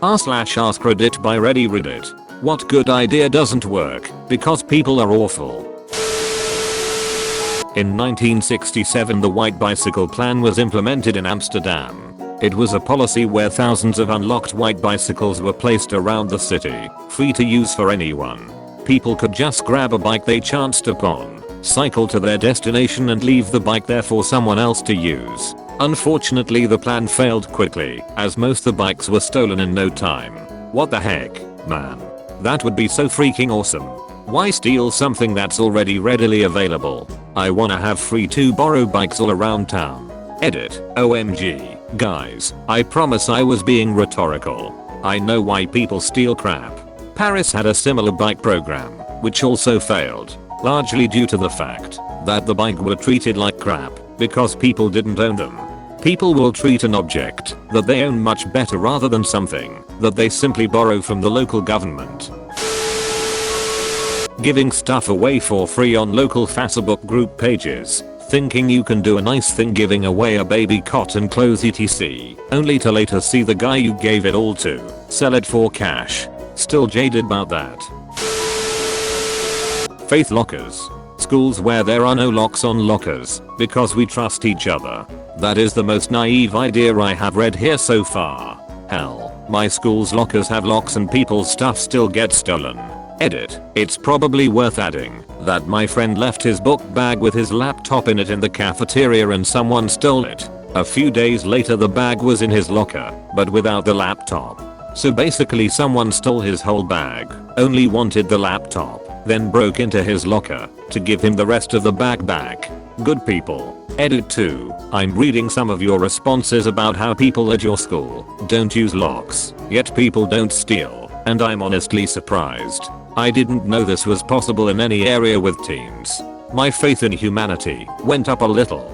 r/AskReddit by Reddit. What good idea doesn't work because people are awful. In 1967 the white bicycle plan was implemented in Amsterdam. It was a policy where thousands of unlocked white bicycles were placed around the city, free to use for anyone. People could just grab a bike they chanced upon, cycle to their destination and leave the bike there for someone else to use. Unfortunately the plan failed quickly, as most of the bikes were stolen in no time. What the heck, man? That would be so freaking awesome. Why steal something that's already readily available? I wanna have free to borrow bikes all around town. Edit. OMG. Guys, I promise I was being rhetorical. I know why people steal crap. Paris had a similar bike program, which also failed, largely due to the fact that the bike were treated like crap because people didn't own them. People will treat an object that they own much better rather than something that they simply borrow from the local government. Giving stuff away for free on local Facebook group pages, thinking you can do a nice thing giving away a baby cot and clothes etc. only to later see the guy you gave it all to sell it for cash. Still jaded about that. Faith lockers. Schools where there are no locks on lockers because we trust each other. That is the most naive idea I have read here so far. Hell, my school's lockers have locks and people's stuff still gets stolen. Edit. It's probably worth adding that my friend left his book bag with his laptop in it in the cafeteria and someone stole it. A few days later the bag was in his locker, but without the laptop. So basically someone stole his whole bag, only wanted the laptop, then broke into his locker to give him the rest of the bag back. Good people. Edit 2. I'm reading some of your responses about how people at your school don't use locks, yet people don't steal, and I'm honestly surprised. I didn't know this was possible in any area with teens. My faith in humanity went up a little.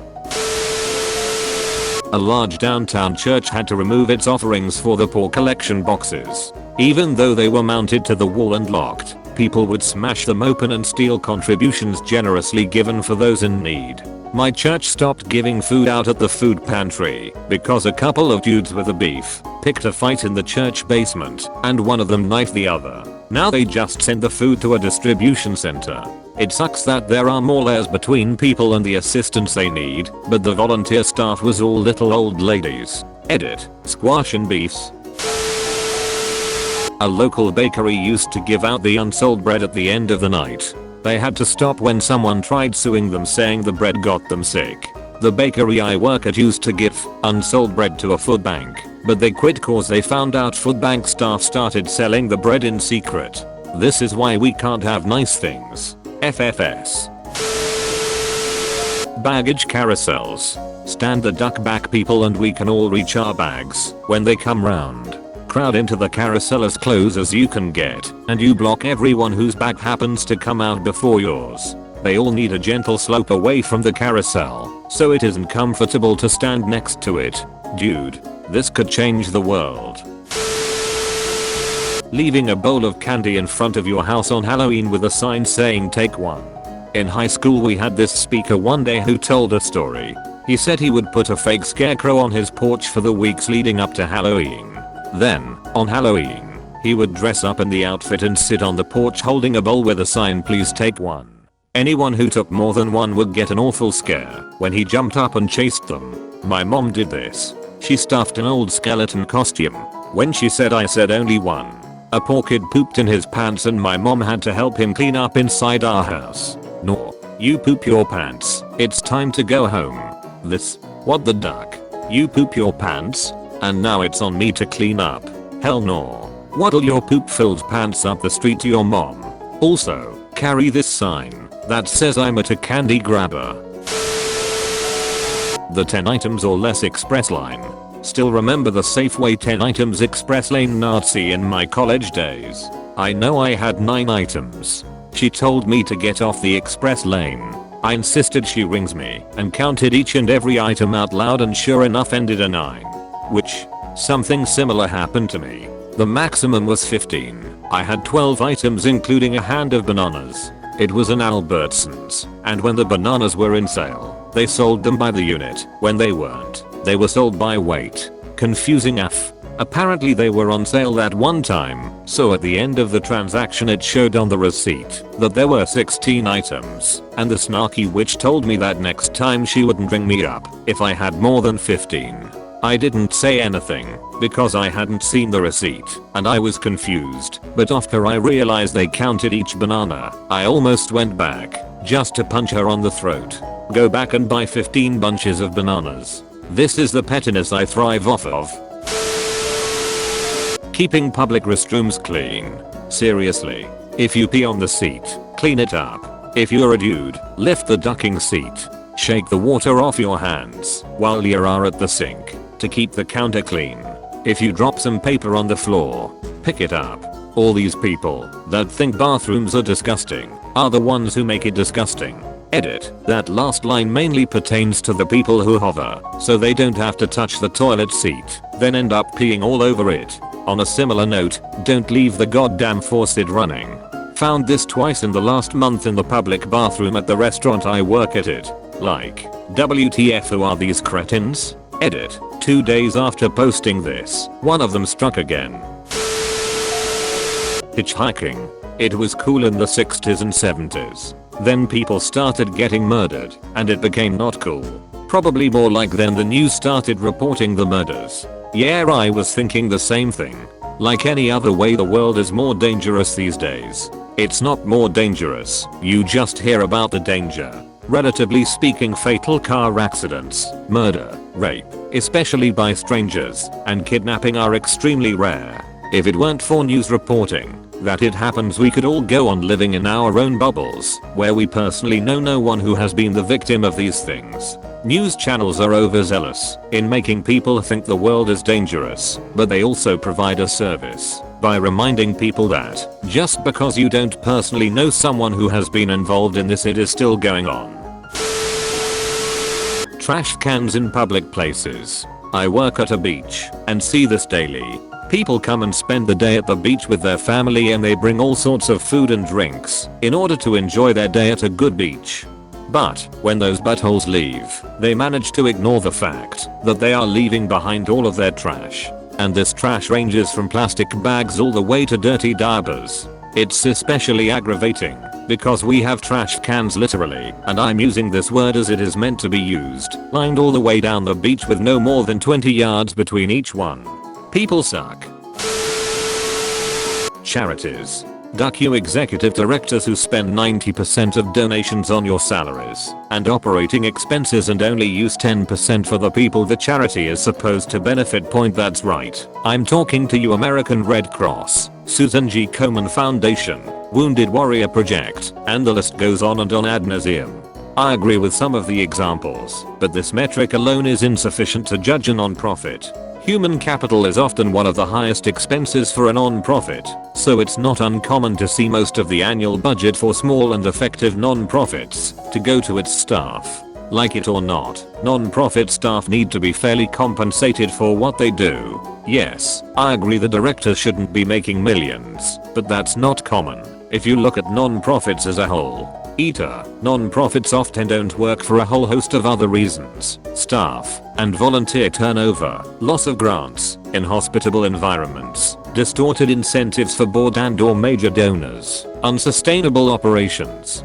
A large downtown church had to remove its offerings for the poor collection boxes. Even though they were mounted to the wall and locked, people would smash them open and steal contributions generously given for those in need. My church stopped giving food out at the food pantry because a couple of dudes with a beef picked a fight in the church basement and one of them knifed the other. Now they just send the food to a distribution center. It sucks that there are more layers between people and the assistance they need, but the volunteer staff was all little old ladies. Edit. Squash and beefs. A local bakery used to give out the unsold bread at the end of the night. They had to stop when someone tried suing them saying the bread got them sick. The bakery I work at used to give unsold bread to a food bank, but they quit cause they found out food bank staff started selling the bread in secret. This is why we can't have nice things. FFS. Baggage carousels. Stand the duck back people and we can all reach our bags when they come round. Crowd into the carousel as close as you can get, and you block everyone whose bag happens to come out before yours. They all need a gentle slope away from the carousel, so it isn't comfortable to stand next to it. Dude, this could change the world. Leaving a bowl of candy in front of your house on Halloween with a sign saying take one. In high school we had this speaker one day who told a story. He said he would put a fake scarecrow on his porch for the weeks leading up to Halloween. Then, on Halloween, he would dress up in the outfit and sit on the porch holding a bowl with a sign please take one. Anyone who took more than one would get an awful scare when he jumped up and chased them. My mom did this. She stuffed an old skeleton costume. When she said I said only one, a poor kid pooped in his pants and my mom had to help him clean up inside our house. No, you poop your pants. It's time to go home. This, what the duck? You poop your pants? And now it's on me to clean up. Hell no. Waddle your poop filled pants up the street to your mom. Also, carry this sign that says I'm at a candy grabber. The 10 items or less express line. Still remember the Safeway 10 items express lane Nazi in my college days. I know I had 9 items. She told me to get off the express lane. I insisted she rings me and counted each and every item out loud and sure enough ended a 9. Which, something similar happened to me. The maximum was 15. I had 12 items including a hand of bananas. It was an Albertsons, and when the bananas were in sale, they sold them by the unit. When they weren't, they were sold by weight. Confusing AF. Apparently they were on sale that one time, so at the end of the transaction it showed on the receipt that there were 16 items, and the snarky witch told me that next time she wouldn't ring me up if I had more than 15. I didn't say anything because I hadn't seen the receipt and I was confused, but after I realized they counted each banana, I almost went back just to punch her on the throat. Go back and buy 15 bunches of bananas. This is the pettiness I thrive off of. Keeping public restrooms clean. Seriously. If you pee on the seat, clean it up. If you're a dude, lift the ducking seat. Shake the water off your hands while you are at the sink to keep the counter clean. If you drop some paper on the floor, pick it up. All these people that think bathrooms are disgusting are the ones who make it disgusting. Edit. That last line mainly pertains to the people who hover so they don't have to touch the toilet seat, then end up peeing all over it. On a similar note, don't leave the goddamn faucet running. Found this twice in the last month in the public bathroom at the restaurant I work at it. Like, WTF, who are these cretins? Edit. 2 days after posting this, one of them struck again. Hitchhiking. It was cool in the 60s and 70s. Then people started getting murdered, and it became not cool. Probably more like then the news started reporting the murders. Yeah, I was thinking the same thing. Like any other way, the world is more dangerous these days. It's not more dangerous, you just hear about the danger. Relatively speaking, fatal car accidents, murder, rape, especially by strangers, and kidnapping are extremely rare. If it weren't for news reporting that it happens, we could all go on living in our own bubbles, where we personally know no one who has been the victim of these things. News channels are overzealous in making people think the world is dangerous, but they also provide a service by reminding people that just because you don't personally know someone who has been involved in this, it is still going on. Trash cans in public places. I work at a beach and see this daily. People come and spend the day at the beach with their family and they bring all sorts of food and drinks in order to enjoy their day at a good beach. But when those buttholes leave, they manage to ignore the fact that they are leaving behind all of their trash. And this trash ranges from plastic bags all the way to dirty diapers. It's especially aggravating because we have trash cans literally, and I'm using this word as it is meant to be used, lined all the way down the beach with no more than 20 yards between each one. People suck. Charities. Duck you executive directors who spend 90% of donations on your salaries and operating expenses and only use 10% for the people the charity is supposed to benefit. Point, that's right. I'm talking to you, American Red Cross, Susan G. Komen Foundation, Wounded Warrior Project, and the list goes on and on ad nauseum. I agree with some of the examples, but this metric alone is insufficient to judge a non-profit. Human capital is often one of the highest expenses for a non-profit, so it's not uncommon to see most of the annual budget for small and effective non-profits to go to its staff. Like it or not, non-profit staff need to be fairly compensated for what they do. Yes, I agree the directors shouldn't be making millions, but that's not common if you look at non-profits as a whole. Non-profits often don't work for a whole host of other reasons: staff and volunteer turnover, loss of grants, inhospitable environments, distorted incentives for board and/or major donors, unsustainable operations.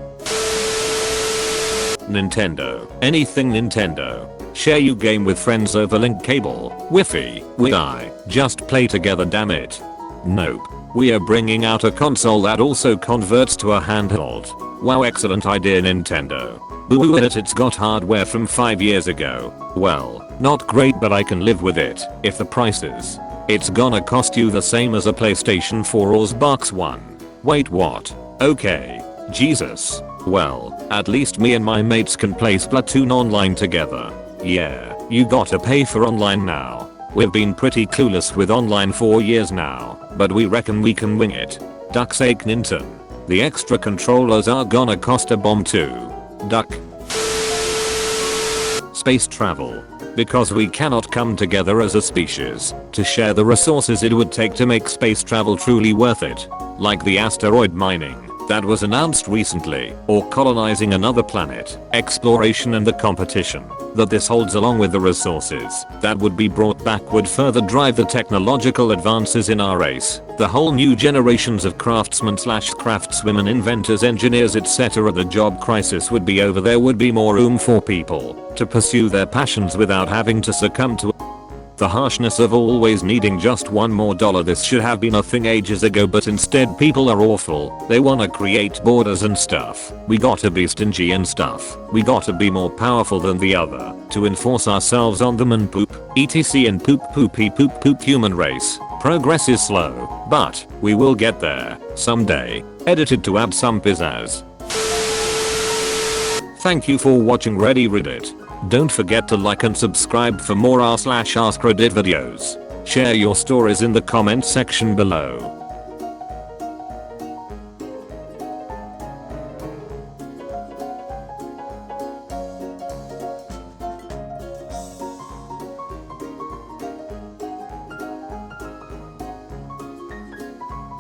Nintendo. Anything Nintendo. Share you game with friends over link cable, Wi-Fi, Wi-Fi, just play together, damn it. Nope. We are bringing out a console that also converts to a handheld. Wow, excellent idea, Nintendo. Boo it, it's got hardware from 5 years ago. Well, not great, but I can live with it if the price is. It's gonna cost you the same as a PlayStation 4 or Xbox One. Wait, what? Okay. Jesus. Well, at least me and my mates can play Splatoon online together. Yeah, you gotta pay for online now. We've been pretty clueless with online for years now, but we reckon we can wing it. Duck's sake, Nintendo. The extra controllers are gonna cost a bomb too. Duck. Space travel. Because we cannot come together as a species to share the resources it would take to make space travel truly worth it. Like the asteroid mining, that was announced recently, or colonizing another planet, exploration and the competition that this holds along with the resources that would be brought back would further drive the technological advances in our race. The whole new generations of craftsmen/craftswomen, inventors, engineers, etc. The job crisis would be over. There would be more room for people to pursue their passions without having to succumb to the harshness of always needing just one more dollar. This should have been a thing ages ago, but instead people are awful. They wanna create borders and stuff. We gotta be stingy and stuff. We gotta be more powerful than the other to enforce ourselves on them and poop. etc and poop poopy poop poop. Human race progress is slow, but we will get there someday. Edited to add some pizzazz. Thank you for watching Reddit. Don't forget to like and subscribe for more r/AskReddit videos. Share your stories in the comment section below.